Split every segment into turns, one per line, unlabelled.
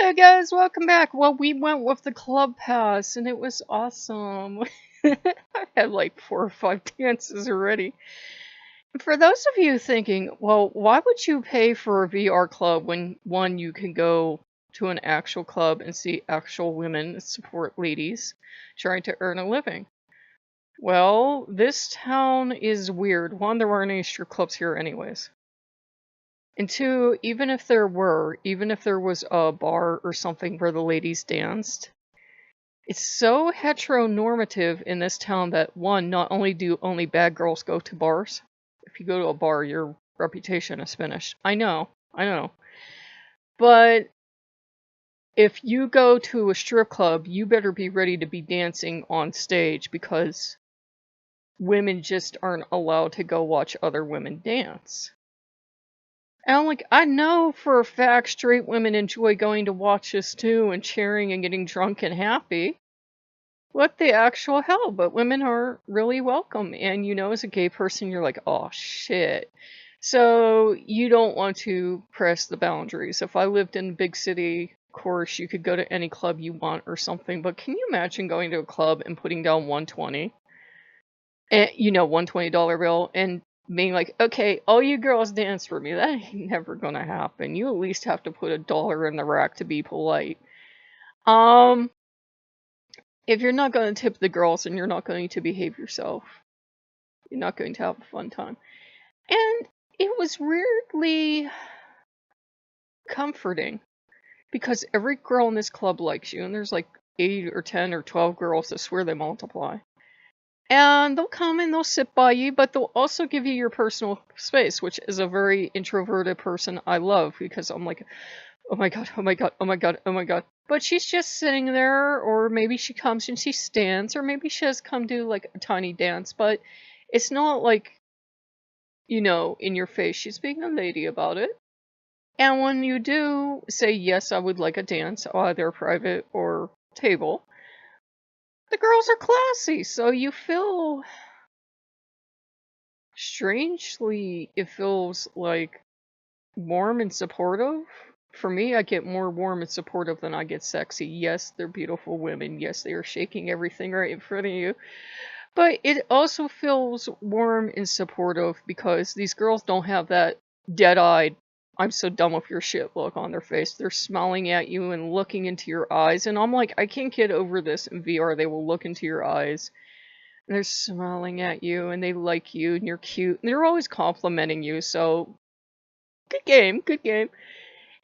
Hello guys, welcome back. Well, we went with the club pass and it was awesome. I had like 4 or 5 dances already. For those of you thinking, well, why would you pay for a VR club when one, you can go to an actual club and see actual women support ladies trying to earn a living? Well, this town is weird. One, there aren't any strip clubs here anyways. And two, even if there was a bar or something where the ladies danced, it's so heteronormative in this town that one, not only do only bad girls go to bars. If you go to a bar, your reputation is finished. I know. But if you go to a strip club, you better be ready to be dancing on stage because women just aren't allowed to go watch other women dance. And I'm like, I know for a fact straight women enjoy going to watch this too and cheering and getting drunk and happy. What the actual hell? But women are really welcome. And you know, as a gay person, you're like, oh shit. So you don't want to press the boundaries. If I lived in a big city, of course, you could go to any club you want or something. But can you imagine going to a club and putting down 120? And, you know, $120 bill and being like, okay, all you girls dance for me. That ain't never gonna happen. You at least have to put $1 in the rack to be polite. If you're not gonna tip the girls and you're not going to behave yourself, you're not going to have a fun time. And it was weirdly comforting because every girl in this club likes you, and there's like 8 or 10 or 12 girls that swear they multiply. And they'll come and they'll sit by you, but they'll also give you your personal space, which is a very introverted person I love because I'm like, oh my god, oh my god, oh my god, oh my god. But she's just sitting there, or maybe she comes and she stands, or maybe she has come do like a tiny dance, but it's not like, you know, in your face. She's being a lady about it. And when you do say, yes, I would like a dance, either private or table, the girls are classy, so you feel strangely, it feels like warm and supportive. For me, I get more warm and supportive than I get sexy. Yes, they're beautiful women. Yes, they are shaking everything right in front of you. But it also feels warm and supportive because these girls don't have that dead-eyed, I'm so done with your shit look on their face. They're smiling at you and looking into your eyes. And I'm like, I can't get over this in VR. They will look into your eyes. And they're smiling at you and they like you and you're cute. And they're always complimenting you. So, good game, good game.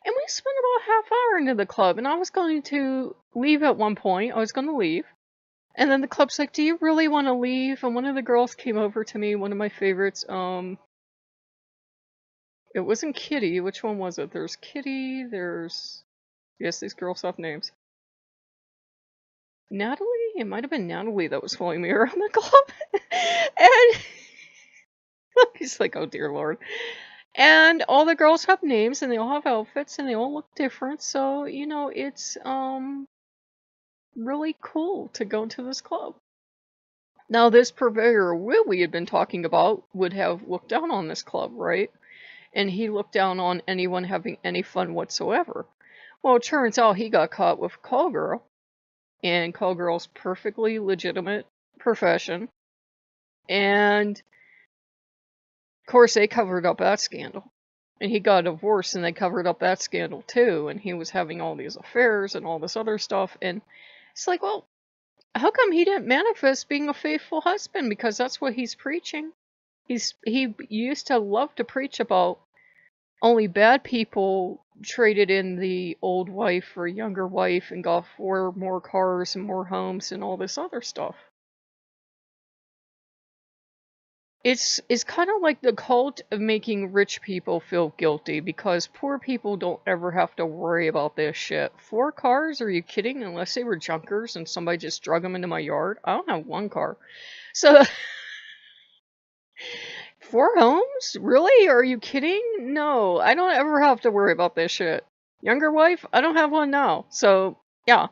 And we spent about half hour into the club. And I was going to leave at one point. I was going to leave. And then the club's like, do you really want to leave? And one of the girls came over to me, one of my favorites. It wasn't Kitty. Which one was it? There's Kitty, there's... Yes, these girls have names. Natalie? It might have been Natalie that was following me around the club. And... he's like, oh dear lord. And all the girls have names, and they all have outfits, and they all look different. So, you know, it's, really cool to go to this club. Now, this purveyor Will we had been talking about would have looked down on this club, right? And he looked down on anyone having any fun whatsoever. Well, it turns out he got caught with call girl, and call girl's perfectly legitimate profession. And of course, they covered up that scandal. And he got divorced, and they covered up that scandal too. And he was having all these affairs and all this other stuff. And it's like, well, how come he didn't manifest being a faithful husband? Because that's what he's preaching. He used to love to preach about only bad people traded in the old wife for a younger wife and got 4 more cars and more homes and all this other stuff. It's kind of like the cult of making rich people feel guilty because poor people don't ever have to worry about this shit. 4 cars? Are you kidding? Unless they were junkers and somebody just drug them into my yard. I don't have 1 car. So... 4 homes? Really? Are you kidding? No, I don't ever have to worry about this shit. Younger wife? I don't have one now. So, yeah.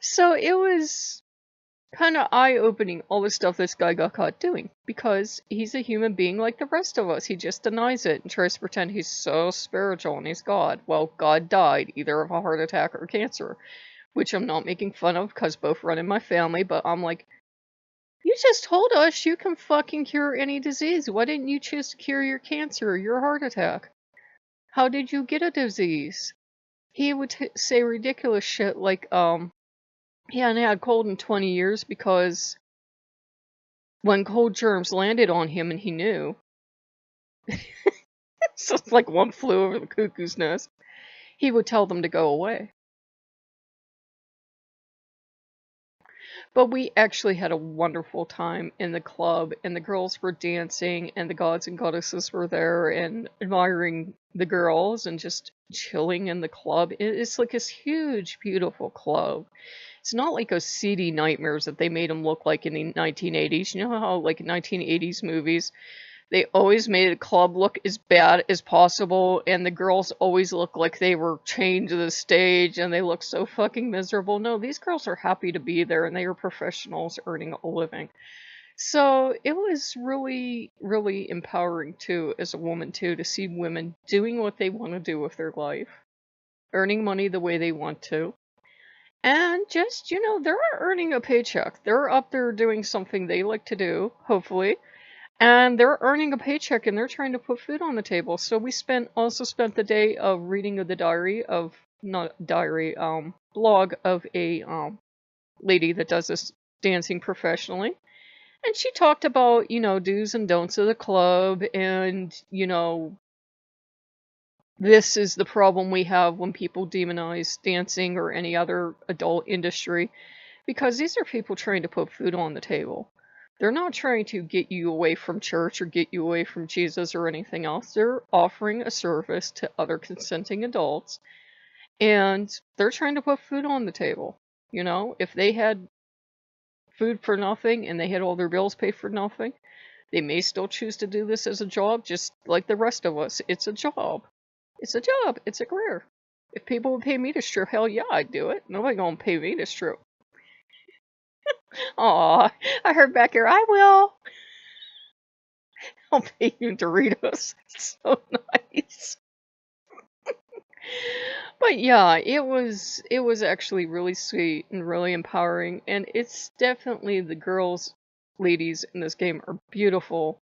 So it was kind of eye-opening, all the stuff this guy got caught doing, because he's a human being like the rest of us. He just denies it and tries to pretend he's so spiritual and he's God. Well, God died either of a heart attack or cancer, which I'm not making fun of because both run in my family, but I'm like, you just told us you can fucking cure any disease. Why didn't you choose to cure your cancer or your heart attack? How did you get a disease? He would say ridiculous shit like, he hadn't had cold in 20 years because when cold germs landed on him and he knew, it's just like one flew over the cuckoo's nest, he would tell them to go away. But we actually had a wonderful time in the club, and the girls were dancing, and the gods and goddesses were there, and admiring the girls, and just chilling in the club. It's like this huge, beautiful club. It's not like those seedy nightmares that they made them look like in the 1980s. You know how, like, 1980s movies, they always made a club look as bad as possible, and the girls always look like they were chained to the stage, and they look so fucking miserable. No, these girls are happy to be there, and they are professionals earning a living. So it was really, really empowering, too, as a woman, too, to see women doing what they want to do with their life, earning money the way they want to. And just, they're earning a paycheck. They're up there doing something they like to do, hopefully. And they're earning a paycheck and they're trying to put food on the table. So we also spent the day of reading of the blog of a lady that does this dancing professionally. And she talked about, do's and don'ts of the club, and, this is the problem we have when people demonize dancing or any other adult industry, because these are people trying to put food on the table. They're not trying to get you away from church or get you away from Jesus or anything else. They're offering a service to other consenting adults, and they're trying to put food on the table. If they had food for nothing and they had all their bills paid for nothing, they may still choose to do this as a job, just like the rest of us. It's a job. It's a job. It's a career. If people would pay me to strip, hell yeah, I'd do it. Nobody gonna pay me to strip. Aw, I heard back here, I will. I'll pay you Doritos. It's so nice. But yeah, it was actually really sweet and really empowering, and it's definitely the ladies in this game are beautiful.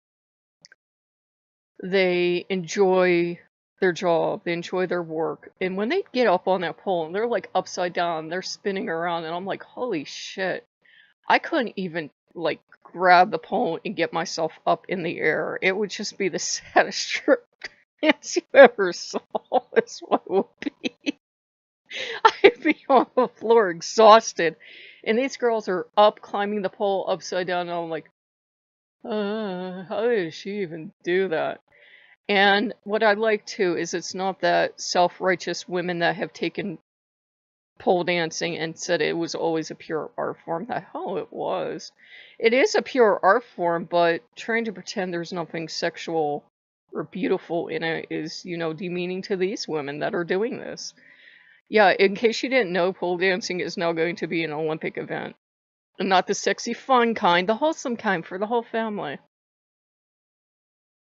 They enjoy their job, they enjoy their work, and when they get up on that pole and they're like upside down, they're spinning around, and I'm like, holy shit. I couldn't even like grab the pole and get myself up in the air. It would just be the saddest strip dance you ever saw. Is what it would be. I'd be on the floor exhausted, and these girls are up climbing the pole upside down, and I'm like, how did she even do that? And what I like too is it's not that self-righteous women that have taken pole dancing and said it was always a pure art form. That hell it was. It is a pure art form, but trying to pretend there's nothing sexual or beautiful in it is, demeaning to these women that are doing this. Yeah, in case you didn't know, pole dancing is now going to be an Olympic event. And not the sexy fun kind, the wholesome kind for the whole family.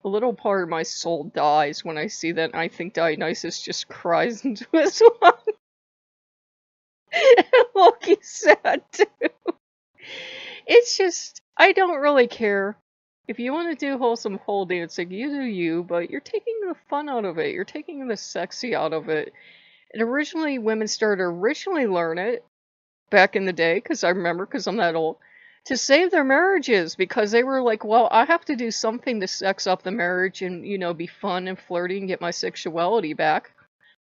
A little part of my soul dies when I see that, and I think Dionysus just cries into his one. Loki's sad too. It's just, I don't really care. If you want to do wholesome pole dancing, you do you, but you're taking the fun out of it. You're taking the sexy out of it. And originally, women started to learn it back in the day, because I remember, because I'm that old, to save their marriages, because they were like, well, I have to do something to sex up the marriage and, be fun and flirty and get my sexuality back.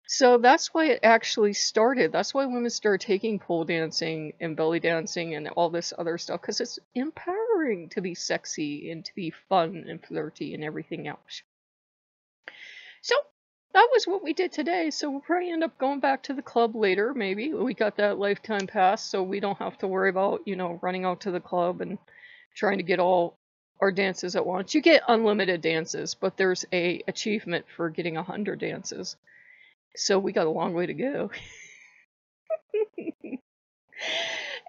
So that's why it actually started. That's why women started taking pole dancing and belly dancing and all this other stuff, because it's empowering to be sexy and to be fun and flirty and everything else. So that was what we did today. So we'll probably end up going back to the club later, maybe. We got that lifetime pass, so we don't have to worry about, running out to the club and trying to get all our dances at once. You get unlimited dances, but there's a achievement for getting 100 dances. So we got a long way to go.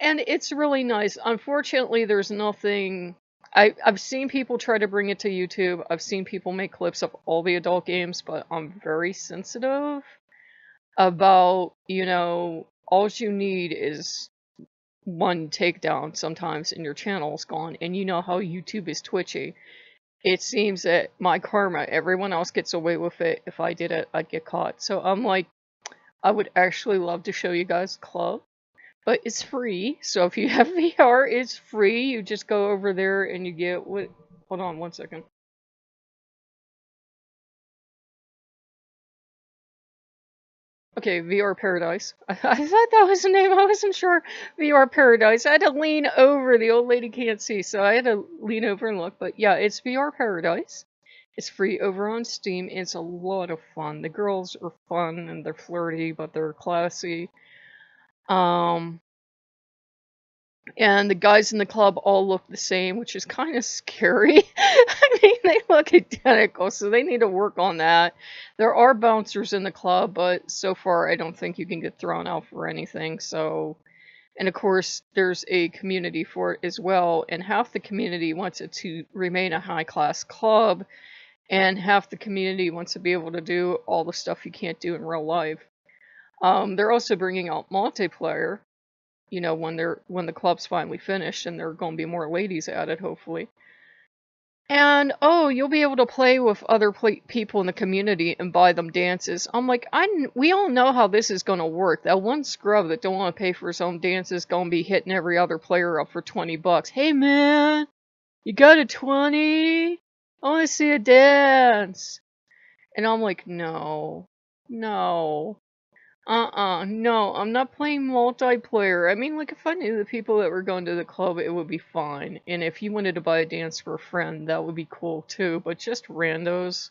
And it's really nice. Unfortunately, there's nothing. I've seen people try to bring it to YouTube. I've seen people make clips of all the adult games, but I'm very sensitive about, all you need is one takedown sometimes and your channel's gone. And you know how YouTube is twitchy. It seems that my karma, everyone else gets away with it. If I did it, I'd get caught. So I'm like, I would actually love to show you guys the club, but it's free. So if you have VR, it's free. You just go over there and you get what? Hold on one second. Okay, VR Paradise. I thought that was the name. I wasn't sure. VR Paradise. I had to lean over. The old lady can't see, so I had to lean over and look. But yeah, it's VR Paradise. It's free over on Steam. It's a lot of fun. The girls are fun and they're flirty, but they're classy. Um, and the guys in the club all look the same, which is kind of scary. I mean, they look identical, so they need to work on that. There are bouncers in the club, but so far I don't think you can get thrown out for anything. So, and of course, there's a community for it as well, and half the community wants it to remain a high-class club, and half the community wants to be able to do all the stuff you can't do in real life. They're also bringing out multiplayer, when the club's finally finished, and there are going to be more ladies at it, hopefully. And oh, you'll be able to play with other people in the community and buy them dances. I'm like, we all know how this is going to work. That one scrub that don't want to pay for his own dance is going to be hitting every other player up for $20. Hey man, you got a 20? I want to see a dance. And I'm like, no, no. No, I'm not playing multiplayer. I mean, like, if I knew the people that were going to the club, it would be fine. And if you wanted to buy a dance for a friend, that would be cool too. But just randos,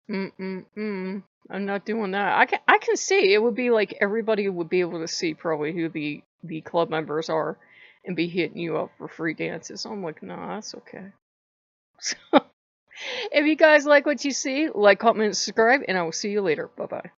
I'm not doing that. I can see it would be like everybody would be able to see probably who the club members are, and be hitting you up for free dances. I'm like, nah, that's okay. So, if you guys like what you see, like, comment, and subscribe, and I will see you later. Bye bye.